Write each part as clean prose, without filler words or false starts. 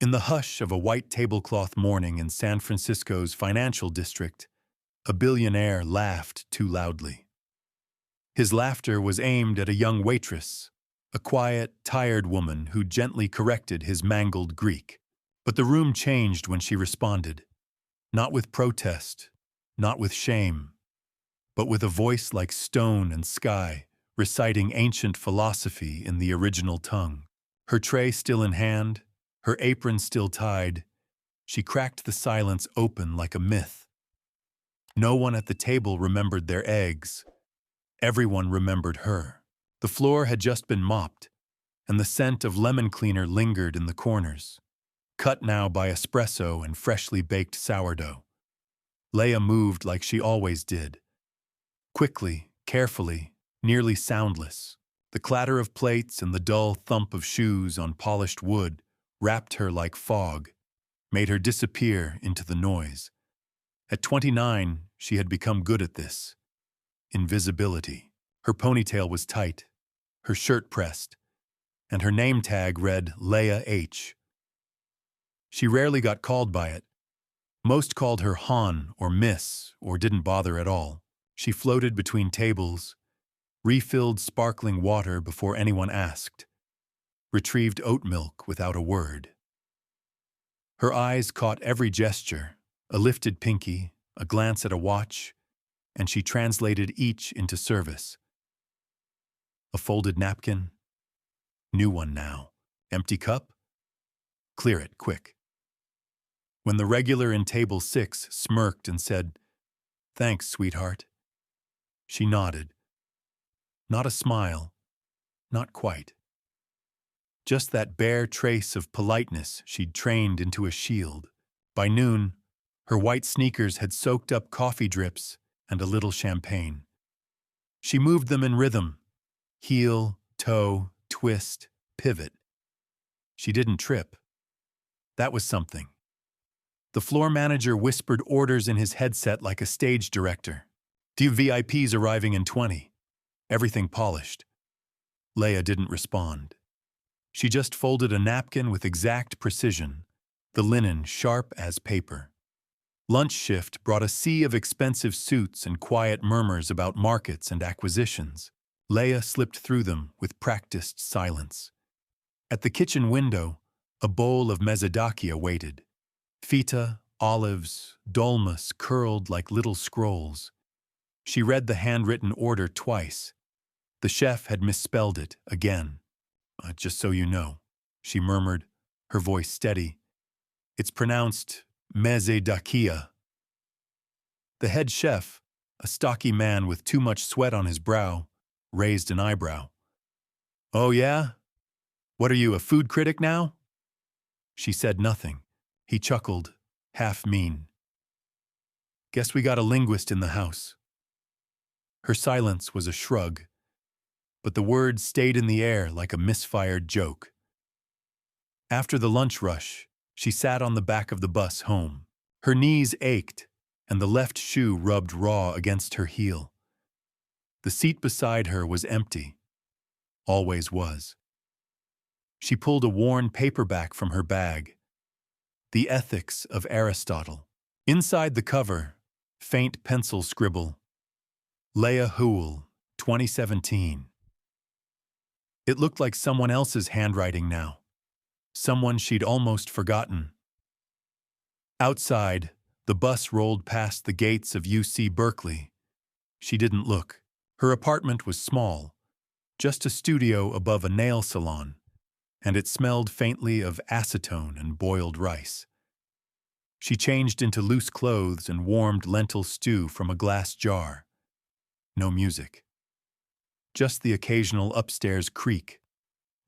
In the hush of a white tablecloth morning in San Francisco's financial district, a billionaire laughed too loudly. His laughter was aimed at a young waitress, a quiet, tired woman who gently corrected his mangled Greek. But the room changed when she responded, not with protest, not with shame, but with a voice like stone and sky, reciting ancient philosophy in the original tongue. Her tray still in hand, her apron still tied, she cracked the silence open like a myth. No one at the table remembered their eggs. Everyone remembered her. The floor had just been mopped, and the scent of lemon cleaner lingered in the corners, cut now by espresso and freshly baked sourdough. Leia moved like she always did. Quickly, carefully, nearly soundless. The clatter of plates and the dull thump of shoes on polished wood wrapped her like fog, made her disappear into the noise. At 29, she had become good at this. Invisibility. Her ponytail was tight, her shirt pressed, and her name tag read Leia H. She rarely got called by it. Most called her Han or Miss or didn't bother at all. She floated between tables, refilled sparkling water before anyone asked, retrieved oat milk without a word. Her eyes caught every gesture, a lifted pinky, a glance at a watch, and she translated each into service. A folded napkin? New one now. Empty cup? Clear it, quick. When the regular in table 6 smirked and said, "Thanks, sweetheart," she nodded. Not a smile, not quite. Just that bare trace of politeness she'd trained into a shield. By noon, her white sneakers had soaked up coffee drips and a little champagne. She moved them in rhythm, heel, toe, twist, pivot. She didn't trip. That was something. The floor manager whispered orders in his headset like a stage director. "Few VIPs arriving in 20. Everything polished." Leia didn't respond. She just folded a napkin with exact precision, the linen sharp as paper. Lunch shift brought a sea of expensive suits and quiet murmurs about markets and acquisitions. Leia slipped through them with practiced silence. At the kitchen window, a bowl of mezzodakia waited. Feta, olives, dolmas curled like little scrolls. She read the handwritten order twice. The chef had misspelled it again. "Just so you know," she murmured, her voice steady. "It's pronounced mezzodakia." The head chef, a stocky man with too much sweat on his brow, raised an eyebrow. "Oh yeah? What are you, a food critic now?" She said nothing. He chuckled, half mean. "Guess we got a linguist in the house." Her silence was a shrug, but the words stayed in the air like a misfired joke. After the lunch rush, she sat on the back of the bus home. Her knees ached, and the left shoe rubbed raw against her heel. The seat beside her was empty. Always was. She pulled a worn paperback from her bag. The Ethics of Aristotle. Inside the cover, faint pencil scribble, Leia Houle, 2017. It looked like someone else's handwriting now. Someone she'd almost forgotten. Outside, the bus rolled past the gates of UC Berkeley. She didn't look. Her apartment was small, just a studio above a nail salon, and it smelled faintly of acetone and boiled rice. She changed into loose clothes and warmed lentil stew from a glass jar. No music. Just the occasional upstairs creak,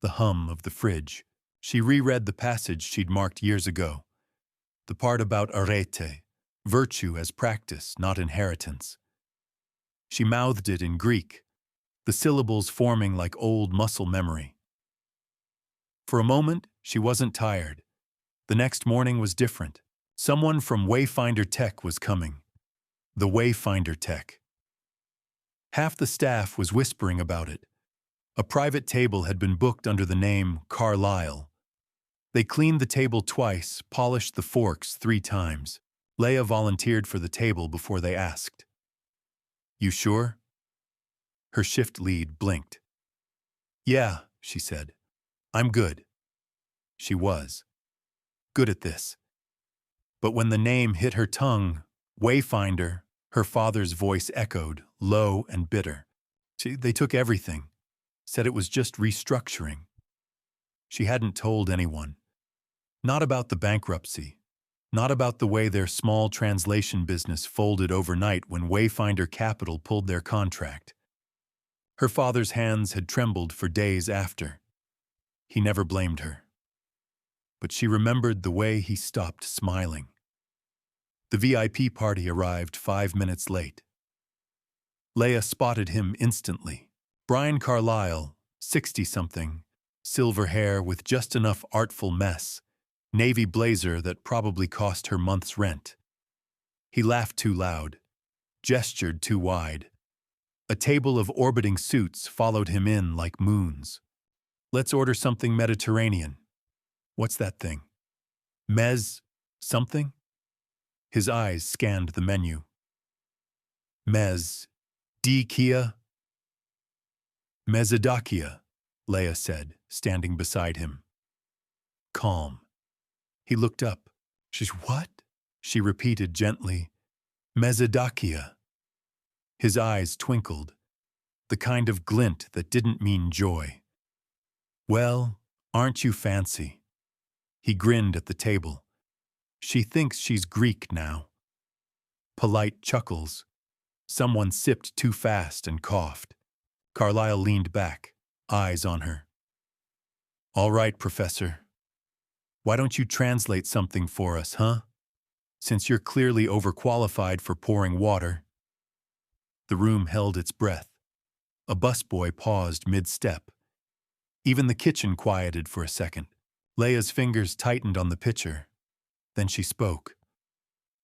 the hum of the fridge. She reread the passage she'd marked years ago, the part about arete, virtue as practice, not inheritance. She mouthed it in Greek, the syllables forming like old muscle memory. For a moment, she wasn't tired. The next morning was different. Someone from Wayfinder Tech was coming. The Wayfinder Tech. Half the staff was whispering about it. A private table had been booked under the name Carlyle. They cleaned the table twice, polished the forks 3 times. Leia volunteered for the table before they asked. "You sure?" Her shift lead blinked. "Yeah," she said. "I'm good." She was good at this. But when the name hit her tongue, Wayfinder, her father's voice echoed, low and bitter. They took everything, said it was just restructuring. She hadn't told anyone. Not about the bankruptcy. Not about the way their small translation business folded overnight when Wayfinder Capital pulled their contract. Her father's hands had trembled for days after. He never blamed her. But she remembered the way he stopped smiling. The VIP party arrived 5 minutes late. Leia spotted him instantly. Brian Carlyle, 60-something, silver hair with just enough artful mess, navy blazer that probably cost her month's rent. He laughed too loud, gestured too wide. A table of orbiting suits followed him in like moons. "Let's order something Mediterranean." "What's that thing?" "Mez something?" His eyes scanned the menu. "Mez Kia?" "Mesodakia," Leia said, standing beside him. Calm. He looked up. "She's what?" she repeated gently. "Mesodakia." His eyes twinkled, the kind of glint that didn't mean joy. "Well, aren't you fancy?" He grinned at the table. "She thinks she's Greek now." Polite chuckles. Someone sipped too fast and coughed. Carlyle leaned back, eyes on her. "All right, Professor. Why don't you translate something for us, huh? Since you're clearly overqualified for pouring water." The room held its breath. A busboy paused mid-step. Even the kitchen quieted for a second. Leia's fingers tightened on the pitcher. Then she spoke.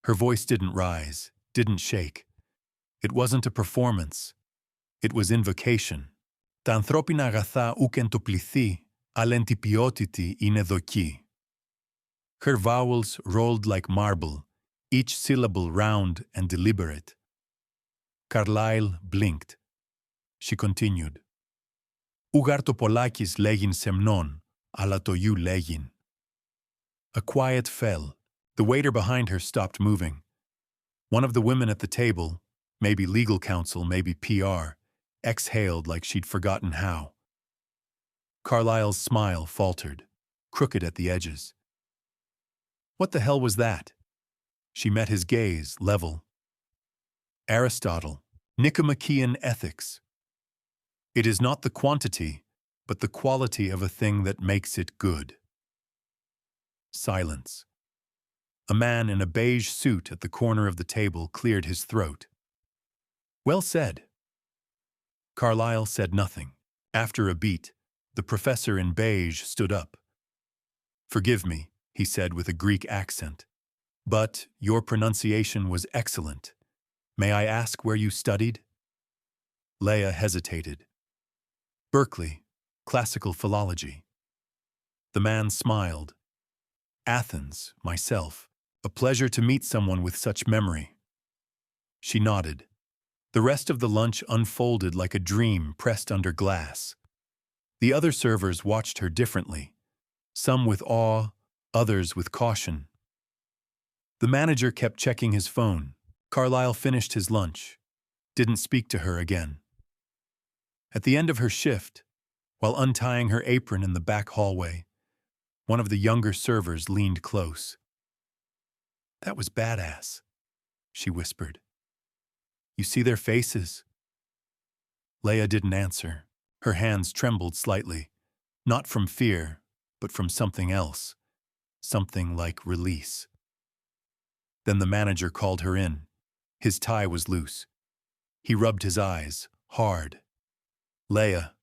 Her voice didn't rise, didn't shake. It wasn't a performance. It was invocation. "Τα ανθρώπινα αγαθά ουκ εν το πληθύ, αλλά εν τη ποιότητη είναι δοκή." Her vowels rolled like marble, each syllable round and deliberate. Carlyle blinked. She continued. "Ουγάρ το πολλάκις λέγειν σεμνόν, αλλά το γιου λέγειν." A quiet fell. The waiter behind her stopped moving. One of the women at the table, maybe legal counsel, maybe PR, exhaled like she'd forgotten how. Carlyle's smile faltered, crooked at the edges. "What the hell was that?" She met his gaze, level. "Aristotle, Nicomachean Ethics. It is not the quantity, but the quality of a thing that makes it good." Silence. A man in a beige suit at the corner of the table cleared his throat. "Well said." Carlyle said nothing. After a beat, the professor in beige stood up. "Forgive me," he said with a Greek accent, "but your pronunciation was excellent. May I ask where you studied?" Leia hesitated. "Berkeley, classical philology." The man smiled. "Athens, myself. A pleasure to meet someone with such memory." She nodded. The rest of the lunch unfolded like a dream pressed under glass. The other servers watched her differently, some with awe, others with caution. The manager kept checking his phone. Carlyle finished his lunch, didn't speak to her again. At the end of her shift, while untying her apron in the back hallway, one of the younger servers leaned close. "That was badass," she whispered. "You see their faces?" Leia didn't answer. Her hands trembled slightly, not from fear, but from something else, something like release. Then the manager called her in. His tie was loose. He rubbed his eyes, hard. "Leia,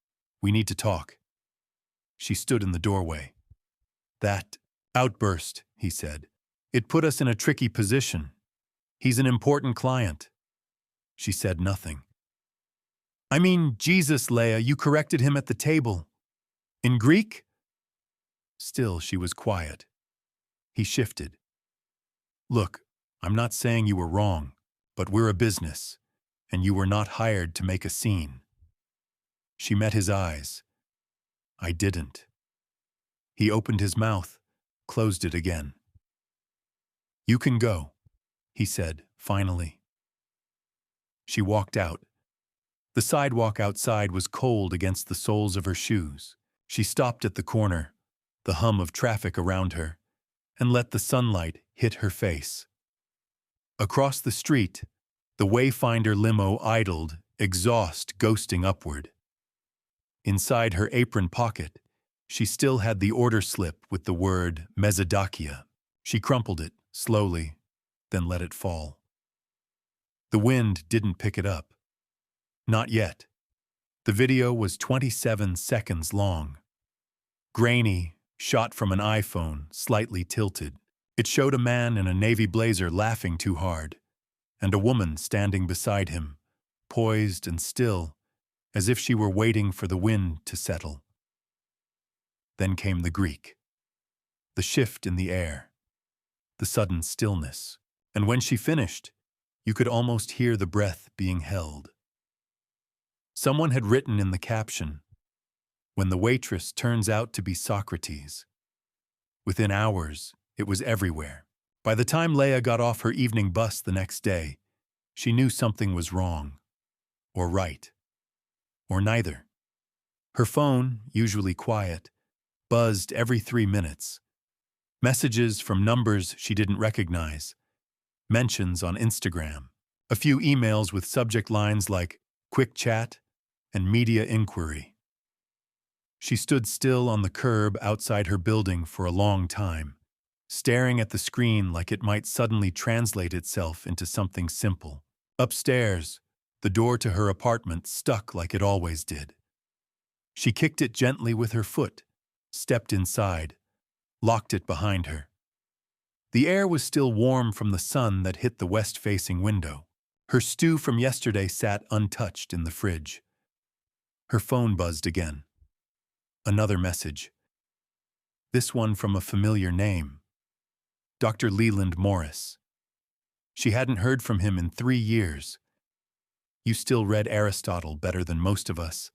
we need to talk." She stood in the doorway. "That outburst," he said. "It put us in a tricky position. He's an important client." She said nothing. "I mean, Jesus, Leia, you corrected him at the table. In Greek?" Still, she was quiet. He shifted. Look, I'm not saying you were wrong, but we're a business, and you were not hired to make a scene. She met his eyes. I didn't. He opened his mouth, closed it again. You can go, he said, finally. She walked out. The sidewalk outside was cold against the soles of her shoes. She stopped at the corner, the hum of traffic around her, and let the sunlight hit her face. Across the street, the Wayfinder limo idled, exhaust ghosting upward. Inside her apron pocket, she still had the order slip with the word Mesodakia. She crumpled it, slowly, then let it fall. The wind didn't pick it up. Not yet. The video was 27 seconds long. Grainy, shot from an iPhone, slightly tilted. It showed a man in a navy blazer laughing too hard, and a woman standing beside him, poised and still, as if she were waiting for the wind to settle. Then came the Greek. The shift in the air. The sudden stillness. And when she finished, you could almost hear the breath being held. Someone had written in the caption, "When the waitress turns out to be Socrates." Within hours, it was everywhere. By the time Leia got off her evening bus the next day, she knew something was wrong. Or right. Or neither. Her phone, usually quiet, buzzed every 3 minutes. Messages from numbers she didn't recognize. Mentions on Instagram. A few emails with subject lines like "quick chat" and "media inquiry." She stood still on the curb outside her building for a long time, staring at the screen like it might suddenly translate itself into something simple. Upstairs, the door to her apartment stuck like it always did. She kicked it gently with her foot, stepped inside, locked it behind her. The air was still warm from the sun that hit the west-facing window. Her stew from yesterday sat untouched in the fridge. Her phone buzzed again. Another message. This one from a familiar name. Dr. Leland Morris. She hadn't heard from him in 3 years. You still read Aristotle better than most of us.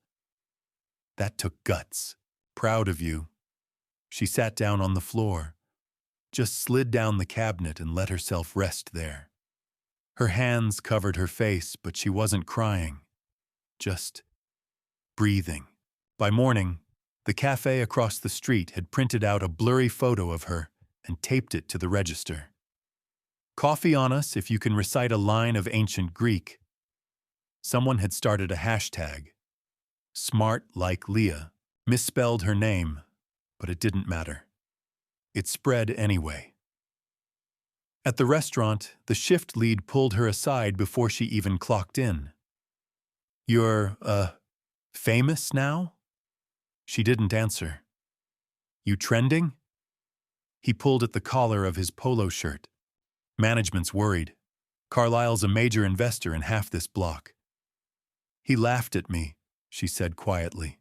That took guts. Proud of you. She sat down on the floor, just slid down the cabinet and let herself rest there. Her hands covered her face, but she wasn't crying. Just breathing. By morning, the cafe across the street had printed out a blurry photo of her and taped it to the register. Coffee on us if you can recite a line of ancient Greek. Someone had started a hashtag. Smart like Leah. Misspelled her name, but it didn't matter. It spread anyway. At the restaurant, the shift lead pulled her aside before she even clocked in. You're, famous now? She didn't answer. You trending? He pulled at the collar of his polo shirt. Management's worried. Carlisle's a major investor in half this block. He laughed at me, she said quietly.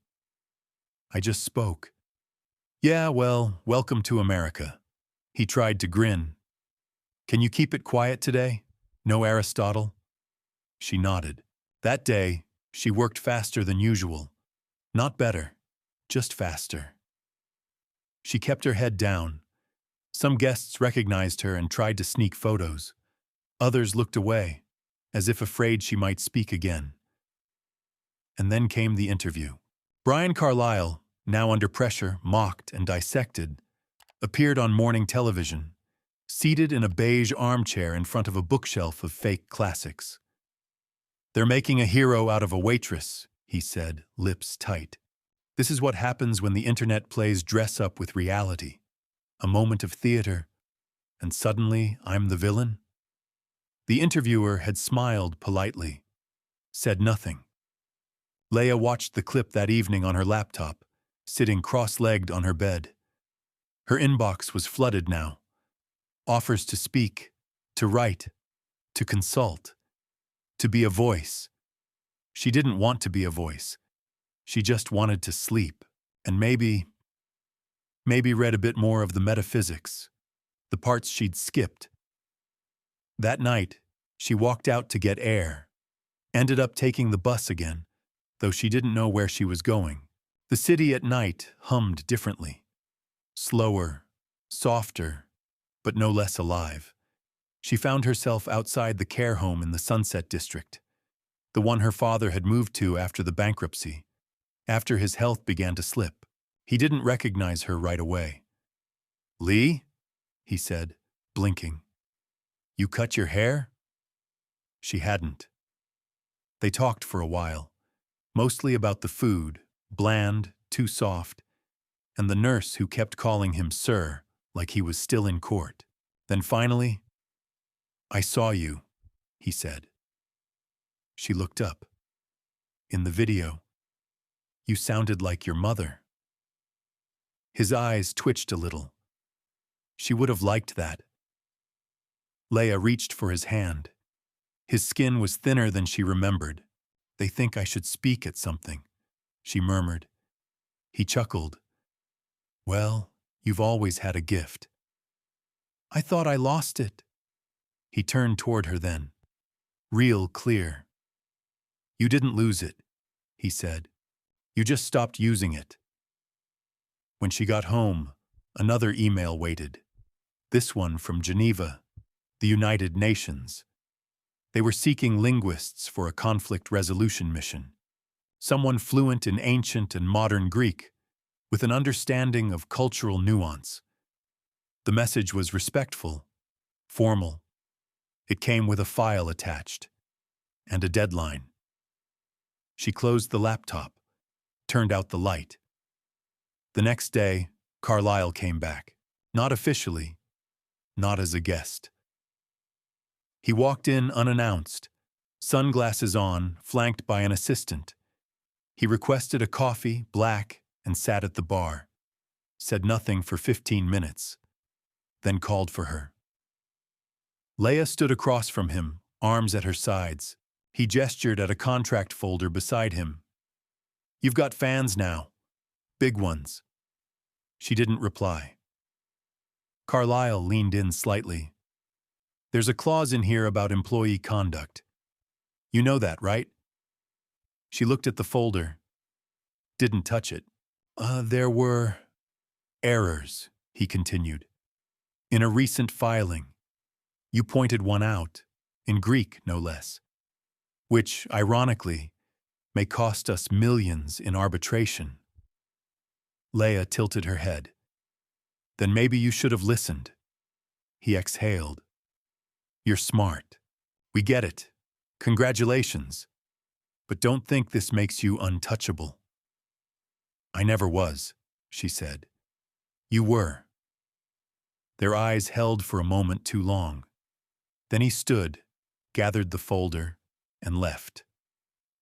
I just spoke. Yeah, well, welcome to America. He tried to grin. Can you keep it quiet today? No Aristotle? She nodded. That day, she worked faster than usual. Not better, just faster. She kept her head down. Some guests recognized her and tried to sneak photos. Others looked away, as if afraid she might speak again. And then came the interview. Brian Carlisle, now under pressure, mocked and dissected, appeared on morning television, seated in a beige armchair in front of a bookshelf of fake classics. They're making a hero out of a waitress, he said, lips tight. This is what happens when the internet plays dress up with reality. A moment of theater, and suddenly I'm the villain? The interviewer had smiled politely, said nothing. Leia watched the clip that evening on her laptop, sitting cross-legged on her bed. Her inbox was flooded now. Offers to speak, to write, to consult, to be a voice. She didn't want to be a voice. She just wanted to sleep, and maybe Maybe read a bit more of the metaphysics, the parts she'd skipped. That night, she walked out to get air, ended up taking the bus again, though she didn't know where she was going. The city at night hummed differently. Slower, softer, but no less alive. She found herself outside the care home in the Sunset District, the one her father had moved to after the bankruptcy, after his health began to slip. He didn't recognize her right away. "Lee?" he said, blinking. "You cut your hair?" She hadn't. They talked for a while, mostly about the food, bland, too soft, and the nurse who kept calling him sir, like he was still in court. Then finally, "I saw you," he said. She looked up. "In the video, you sounded like your mother." His eyes twitched a little. She would have liked that. Leia reached for his hand. His skin was thinner than she remembered. "They think I should speak at something," she murmured. He chuckled. "Well, you've always had a gift." "I thought I lost it." He turned toward her then, real clear. "You didn't lose it," he said. "You just stopped using it." When she got home, another email waited. This one from Geneva, the United Nations. They were seeking linguists for a conflict resolution mission. Someone fluent in ancient and modern Greek, with an understanding of cultural nuance. The message was respectful, formal. It came with a file attached, and a deadline. She closed the laptop, turned out the light. The next day, Carlyle came back. Not officially, not as a guest. He walked in unannounced, sunglasses on, flanked by an assistant. He requested a coffee, black, and sat at the bar. Said nothing for 15 minutes, then called for her. Leia stood across from him, arms at her sides. He gestured at a contract folder beside him. "You've got fans now. Big ones." She didn't reply. Carlyle leaned in slightly. "There's a clause in here about employee conduct. You know that, right?" She looked at the folder. Didn't touch it. There were errors," he continued. "In a recent filing. You pointed one out, in Greek no less, which, ironically, may cost us millions in arbitration." Leia tilted her head. "Then maybe you should have listened." He exhaled. "You're smart. We get it. Congratulations. But don't think this makes you untouchable." "I never was," she said. "You were." Their eyes held for a moment too long. Then he stood, gathered the folder, and left.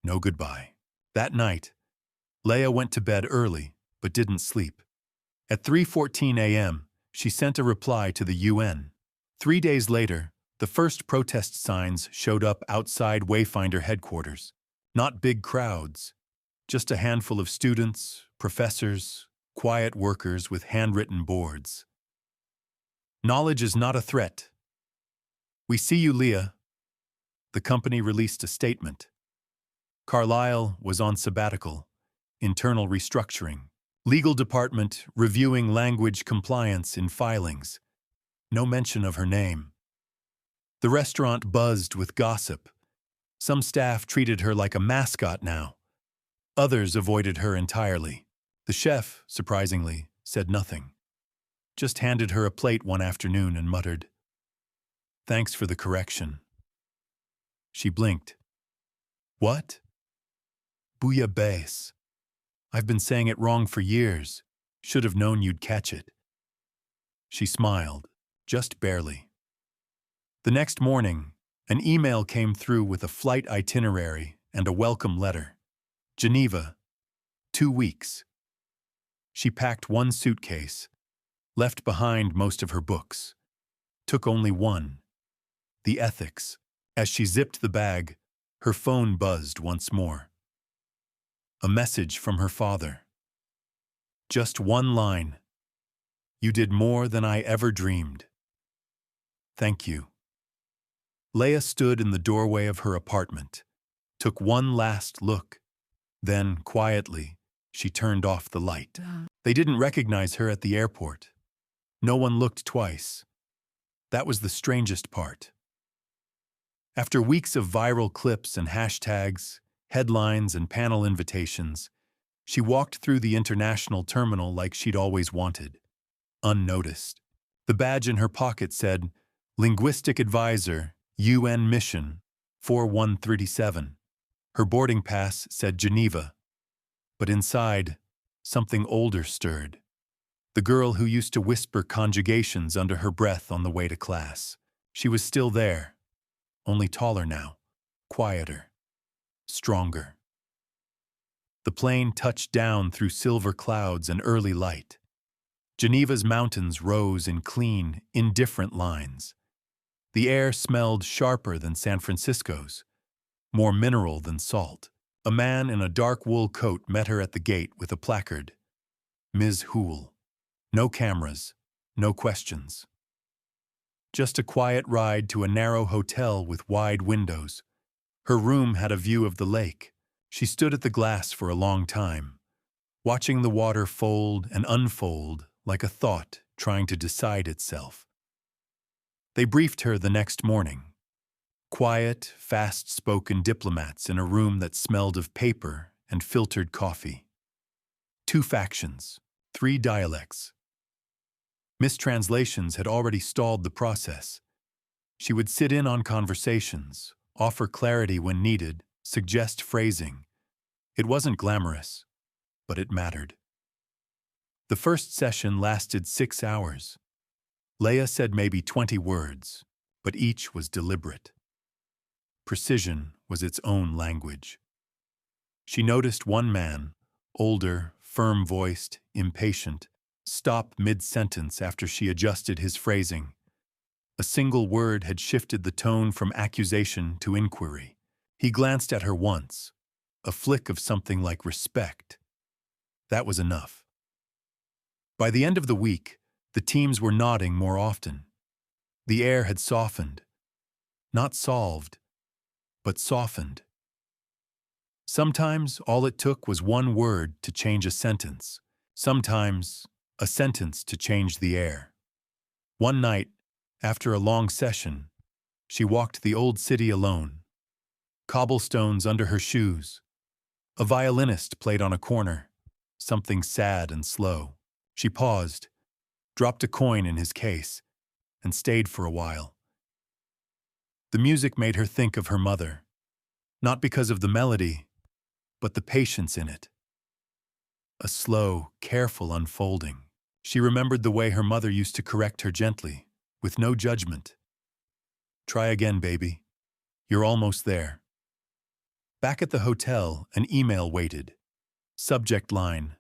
No goodbye. That night, Leia went to bed early, but didn't sleep. At 3:14 a.m., she sent a reply to the UN. 3 days later, the first protest signs showed up outside Wayfinder headquarters. Not big crowds, just a handful of students, professors, quiet workers with handwritten boards. "Knowledge is not a threat. We see you, Leah." The company released a statement. Carlyle was on sabbatical, internal restructuring, legal department reviewing language compliance in filings. No mention of her name. The restaurant buzzed with gossip. Some staff treated her like a mascot now. Others avoided her entirely. The chef, surprisingly, said nothing. Just handed her a plate one afternoon and muttered, "Thanks for the correction." She blinked. "What?" "Bouillabaisse. I've been saying it wrong for years. Should have known you'd catch it." She smiled, just barely. The next morning, an email came through with a flight itinerary and a welcome letter. Geneva, 2 weeks. She packed one suitcase, left behind most of her books. Took only one, the ethics. As she zipped the bag, her phone buzzed once more. A message from her father. Just one line. You did more than I ever dreamed. Thank you. Leia stood in the doorway of her apartment, took one last look. Then, quietly, she turned off the light. They didn't recognize her at the airport. No one looked twice. That was the strangest part. After weeks of viral clips and hashtags, headlines and panel invitations, she walked through the international terminal like she'd always wanted, unnoticed. The badge in her pocket said, Linguistic Advisor, UN Mission, 4137. Her boarding pass said Geneva. But inside, something older stirred. The girl who used to whisper conjugations under her breath on the way to class. She was still there, only taller now, quieter, stronger. The plane touched down through silver clouds and early light. Geneva's mountains rose in clean, indifferent lines. The air smelled sharper than San Francisco's, more mineral than salt. A man in a dark wool coat met her at the gate with a placard. Ms. Houle. No cameras, no questions. Just a quiet ride to a narrow hotel with wide windows. Her room had a view of the lake. She stood at the glass for a long time, watching the water fold and unfold like a thought trying to decide itself. They briefed her the next morning. Quiet, fast-spoken diplomats in a room that smelled of paper and filtered coffee. 2 factions, 3 dialects. Mistranslations had already stalled the process. She would sit in on conversations, offer clarity when needed, suggest phrasing. It wasn't glamorous, but it mattered. The first session lasted 6 hours. Leia said maybe 20 words, but each was deliberate. Precision was its own language. She noticed one man, older, firm-voiced, impatient, stop mid-sentence after she adjusted his phrasing. A single word had shifted the tone from accusation to inquiry. He glanced at her once, a flick of something like respect. That was enough. By the end of the week, the teams were nodding more often. The air had softened. Not solved, but softened. Sometimes all it took was one word to change a sentence. Sometimes a sentence to change the air. One night, after a long session, she walked the old city alone. Cobblestones under her shoes. A violinist played on a corner, something sad and slow. She paused, dropped a coin in his case, and stayed for a while. The music made her think of her mother, not because of the melody, but the patience in it. A slow, careful unfolding. She remembered the way her mother used to correct her gently, with no judgment. Try again, baby. You're almost there. Back at the hotel, an email waited. Subject line,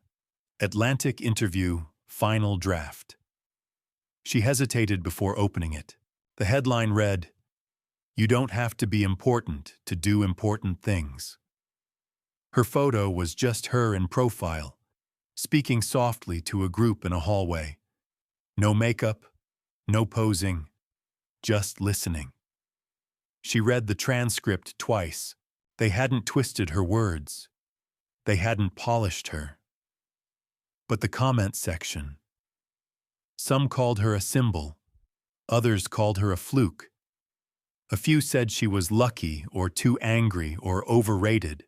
Atlantic interview, final draft. She hesitated before opening it. The headline read, You don't have to be important to do important things. Her photo was just her in profile, speaking softly to a group in a hallway. No makeup, no posing, just listening. She read the transcript twice. They hadn't twisted her words. They hadn't polished her. But the comment section. Some called her a symbol. Others called her a fluke. A few said she was lucky or too angry or overrated.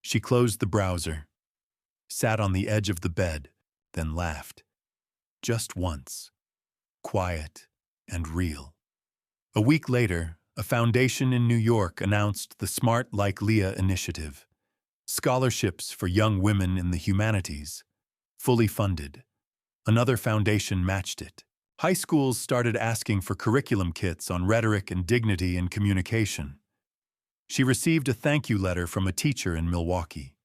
She closed the browser, sat on the edge of the bed, then laughed. Just once. Quiet and real. A week later, a foundation in New York announced the Smart Like Leah initiative. Scholarships for young women in the humanities. Fully funded. Another foundation matched it. High schools started asking for curriculum kits on rhetoric and dignity in communication. She received a thank you letter from a teacher in Milwaukee.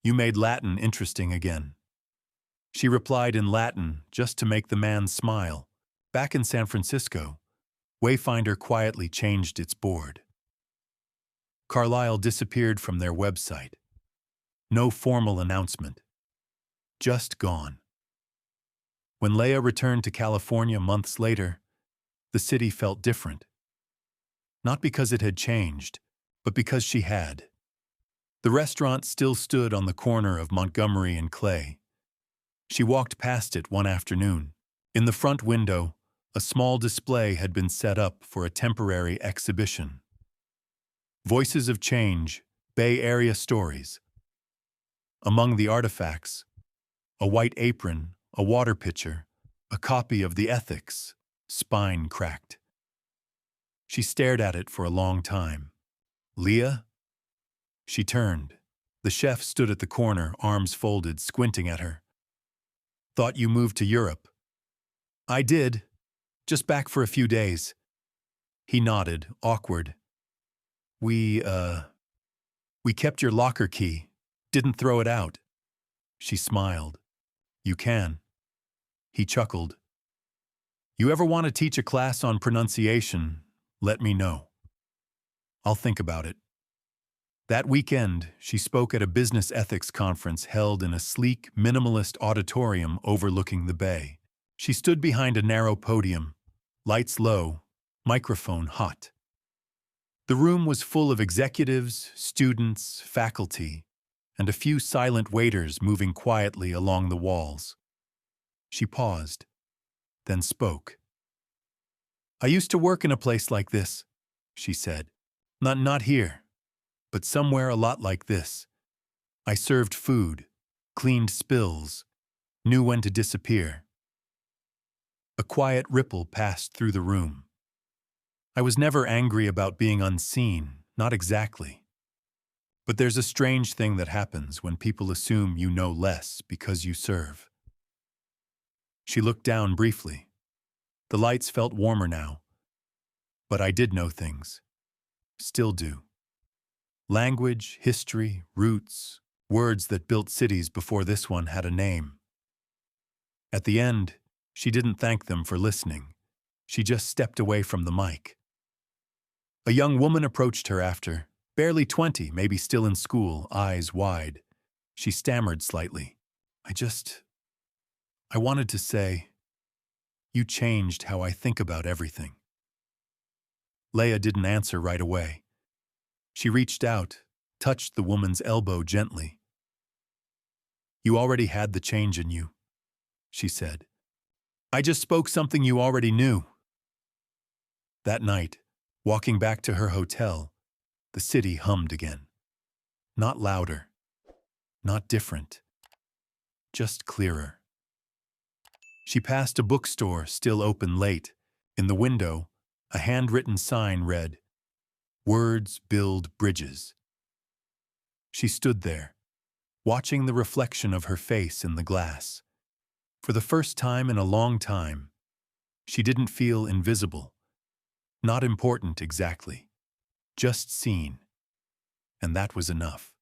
You made Latin interesting again. She replied in Latin just to make the man smile. Back in San Francisco, Wayfinder quietly changed its board. Carlisle disappeared from their website. No formal announcement. Just gone. When Leah returned to California months later, the city felt different. Not because it had changed, but because she had. The restaurant still stood on the corner of Montgomery and Clay. She walked past it one afternoon. In the front window, a small display had been set up for a temporary exhibition. Voices of Change, Bay Area Stories. Among the artifacts, a white apron, a water pitcher, a copy of the Ethics, spine cracked. She stared at it for a long time. Leah? She turned. The chef stood at the corner, arms folded, squinting at her. Thought you moved to Europe. I did. Just back for a few days. He nodded, awkward. We kept your locker key. Didn't throw it out. She smiled. You can. He chuckled. You ever want to teach a class on pronunciation, let me know. I'll think about it. That weekend, she spoke at a business ethics conference held in a sleek, minimalist auditorium overlooking the bay. She stood behind a narrow podium, lights low, microphone hot. The room was full of executives, students, faculty, and a few silent waiters moving quietly along the walls. She paused, then spoke. I used to work in a place like this, she said. Not here, but somewhere a lot like this. I served food, cleaned spills, knew when to disappear. A quiet ripple passed through the room. I was never angry about being unseen, not exactly. But there's a strange thing that happens when people assume you know less because you serve. She looked down briefly. The lights felt warmer now. But I did know things. Still do. Language, history, roots, words that built cities before this one had a name. At the end, she didn't thank them for listening. She just stepped away from the mic. A young woman approached her after, barely 20, maybe still in school, eyes wide. She stammered slightly. I wanted to say, you changed how I think about everything. Leah didn't answer right away. She reached out, touched the woman's elbow gently. You already had the change in you, she said. I just spoke something you already knew. That night, walking back to her hotel, the city hummed again. Not louder, not different, just clearer. She passed a bookstore still open late. In the window, a handwritten sign read, Words build bridges. She stood there, watching the reflection of her face in the glass. For the first time in a long time, she didn't feel invisible. Not important exactly, just seen. And that was enough.